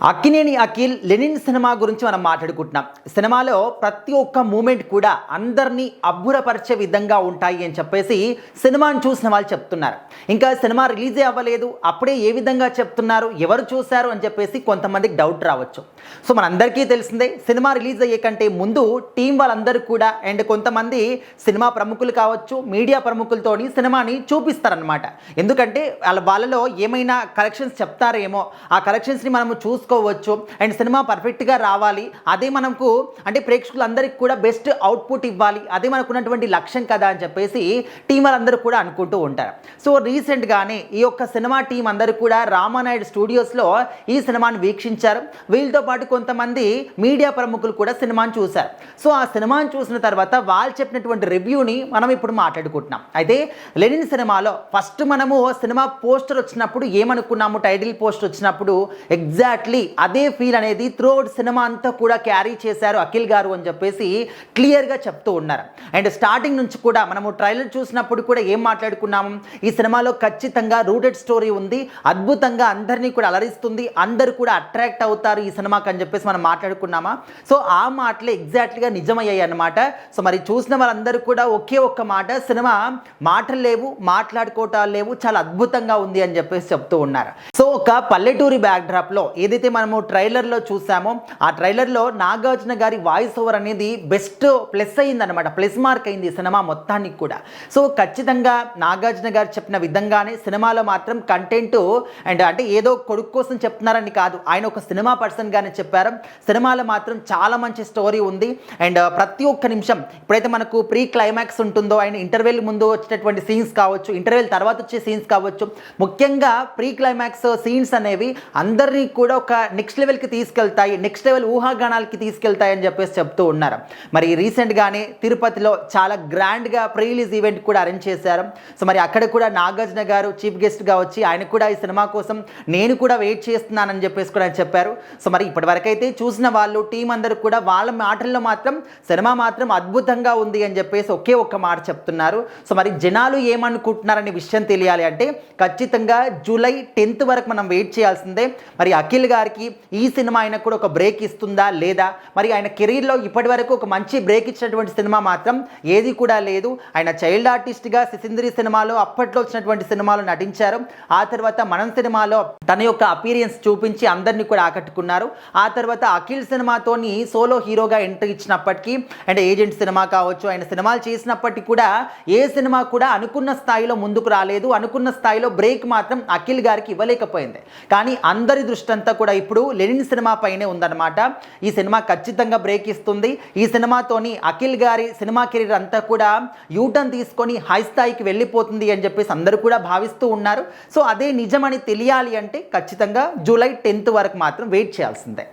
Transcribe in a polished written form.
Akkineni Akhil Lenin cinema గురించి మనం మాట్లాడుకుంటున్నాం. సినిమాలో ప్రతి ఒక్క మూమెంట్ కూడా అందరినీ అబ్బురపరిచే విధంగా ఉంటాయి అని చెప్పేసి సినిమాను చూసిన వాళ్ళు చెప్తున్నారు. ఇంకా సినిమా రిలీజే అవ్వలేదు, అప్పుడే ఏ విధంగా చెప్తున్నారు, ఎవరు చూశారు అని చెప్పేసి కొంతమందికి డౌట్ రావచ్చు. సో మనందరికీ తెలిసిందే, సినిమా రిలీజ్ అయ్యే కంటే ముందు టీం వాళ్ళందరూ కూడా అండ్ కొంతమంది సినిమా ప్రముఖులు కావచ్చు, మీడియా ప్రముఖులతోని సినిమాని చూపిస్తారనమాట. ఎందుకంటే వాళ్ళలో ఏమైనా కలెక్షన్స్ చెప్తారేమో, ఆ కలెక్షన్స్ని మనము చూసుకోవచ్చు అండ్ సినిమా పర్ఫెక్ట్గా రావాలి, అదే మనకు అంటే ప్రేక్షకులందరికీ కూడా బెస్ట్ అవుట్పుట్ ఇవ్వాలి, అదే మనకున్నటువంటి లక్ష్యం కదా అని చెప్పేసి టీం వాళ్ళందరూ కూడా అనుకుంటూ ఉంటారు. సో రీసెంట్గానే ఈ యొక్క సినిమా టీం అందరూ కూడా రామానాయుడు స్టూడియోస్లో ఈ సినిమాని వీక్షించారు. వీళ్ళతో పాటు కొంతమంది మీడియా ప్రముఖులు కూడా సినిమాని చూశారు. సో ఆ సినిమాని చూసిన తర్వాత వాళ్ళు చెప్పినటువంటి రివ్యూని మనం ఇప్పుడు మాట్లాడుకుంటున్నాం. అయితే లెనిన్ సినిమాలో ఫస్ట్ మనము సినిమా పోస్టర్ వచ్చినప్పుడు ఏమనుకున్నాము, టైటిల్ పోస్టర్ వచ్చినప్పుడు ఎగ్జాక్ట్లీ అదే ఫీల్ అనేది త్రూఅవుట్ సినిమా అంతా కూడా క్యారీ చేశారు అఖిల్ గారు అని చెప్పేసి క్లియర్గా చెప్తూ ఉన్నారు. అండ్ స్టార్టింగ్ నుంచి కూడా మనము ట్రైలర్ చూసినప్పుడు కూడా ఏం మాట్లాడుకున్నాము, ఈ సినిమాలో ఖచ్చితంగా రూటెడ్ స్టోరీ ఉంది, అద్భుతంగా అందరినీ కూడా అలరిస్తుంది, అందరూ కూడా అట్రాక్ట్ అవుతారు ఈ సినిమాకి అని చెప్పేసి మనం మాట్లాడుకున్నామా. సో ఆ మాటలు ఎగ్జాక్ట్గా నిజమయ్యాయి అన్నమాట. సో మరి చూసిన వాళ్ళందరూ కూడా ఒకే ఒక్క మాట, సినిమా మాటలు లేవు, మాట్లాడుకోవటాలు లేవు, చాలా అద్భుతంగా ఉంది అని చెప్పేసి చెప్తూ ఉన్నారు. సో ఒక పల్లెటూరి బ్యాక్డ్రాప్లో ఏదైతే మనము ట్రైలర్లో చూసామో ఆ ట్రైలర్లో నాగార్జున గారి వాయిస్ ఓవర్ అనేది బెస్ట్ ప్లస్ అయిందనమాట, ప్లస్ మార్క్ అయింది ఈ సినిమా మొత్తానికి కూడా. సో ఖచ్చితంగా నాగార్జున గారు చెప్పిన విధంగానే సినిమాలో మాత్రం కంటెంట్ అండ్ అంటే ఏదో కొడుకు కోసం చెప్తున్నారని కాదు, ఆయన ఒక సినిమా పర్సన్గానే చెప్పారు. సినిమాలో మాత్రం చాలా మంచి స్టోరీ ఉంది అండ్ ప్రతి ఒక్క నిమిషం ఇప్పుడైతే మనకు ప్రీ క్లైమాక్స్ ఉంటుందో, ఆయన ఇంటర్వెల్ ముందు వచ్చేటటువంటి సీన్స్ కావచ్చు, ఇంటర్వెల్ తర్వాత వచ్చే సీన్స్ కావచ్చు, ముఖ్యంగా ప్రీ క్లైమాక్స్ సీన్స్ అనేవి అందరినీ కూడా ఒక నెక్స్ట్ లెవెల్కి తీసుకెళ్తాయి, నెక్స్ట్ లెవెల్ ఊహాగానాలకి తీసుకెళ్తాయి అని చెప్పేసి చెప్తూ ఉన్నారు. మరి రీసెంట్గానే తిరుపతిలో చాలా గ్రాండ్గా ప్రీ రిలీజ్ ఈవెంట్ కూడా అరేంజ్ చేశారు. సో మరి అక్కడ కూడా నాగార్జున గారు చీఫ్ గెస్ట్గా వచ్చి ఆయన కూడా ఈ సినిమా కోసం నేను కూడా వెయిట్ చేస్తున్నానని చెప్పేసి కూడా చెప్పారు. సో మరి ఇప్పటివరకైతే చూసిన వాళ్ళు టీం అందరూ కూడా వాళ్ళ మాటల్లో మాత్రం సినిమా మాత్రం అద్భుతంగా ఉంది అని చెప్పేసి ఒకే ఒక్క మాట చెప్తున్నారు. సో మరి జనాలు ఏమనుకుంటున్నారనే విషయం తెలియాలి అంటే ఖచ్చితంగా జూలై 10th వరకు మనం వెయిట్ చేయాల్సిందే. మరి అఖిల్ గారికి ఈ సినిమా ఆయనకు కూడా ఒక బ్రేక్ ఇస్తుందా లేదా, మరి ఆయన కెరీర్లో ఇప్పటి వరకు ఒక మంచి బ్రేక్ ఇచ్చినటువంటి సినిమా మాత్రం ఏది కూడా లేదు. ఆయన చైల్డ్ ఆర్టిస్ట్గా సిసింద్రి సినిమాలో అప్పట్లో వచ్చినటువంటి సినిమాలో నటించారు. ఆ తర్వాత మనం సినిమాలో తన యొక్క అపీరియన్స్ చూపించి అందరినీ కూడా ఆకట్టుకున్నారు. ఆ తర్వాత అఖిల్ సినిమాతోని సోలో హీరోగా ఎంట్రీ ఇచ్చినప్పటికీ అండ్ ఏజెంట్ సినిమా కావచ్చు, ఆయన సినిమాలు చేసినప్పటికీ కూడా ఏ సినిమా కూడా అనుకున్న స్థాయిలో ముందుకు రాలేదు, అనుకున్న స్థాయిలో బ్రేక్ మాత్రం అఖిల్ గారికి ఇవ్వలేకపోయింది. కానీ అందరి దృష్టి అంతా కూడా ఇప్పుడు లెనిన్ సినిమా పైనే ఉందన్నమాట. ఈ సినిమా ఖచ్చితంగా బ్రేక్ ఇస్తుంది. ఈ సినిమాతోని అఖిల్ గారి సినిమా కెరీర్ అంతా కూడా యూటర్న్ తీసుకొని హై స్థాయికి వెళ్ళిపోతుంది అని చెప్పేసి అందరూ కూడా భావిస్తూ ఉన్నారు. సో అదే నిజమని తెలియాలి అంటే ఖచ్చితంగా జూలై 10th వరకు మాత్రం వెయిట్ చేయాల్సిందే.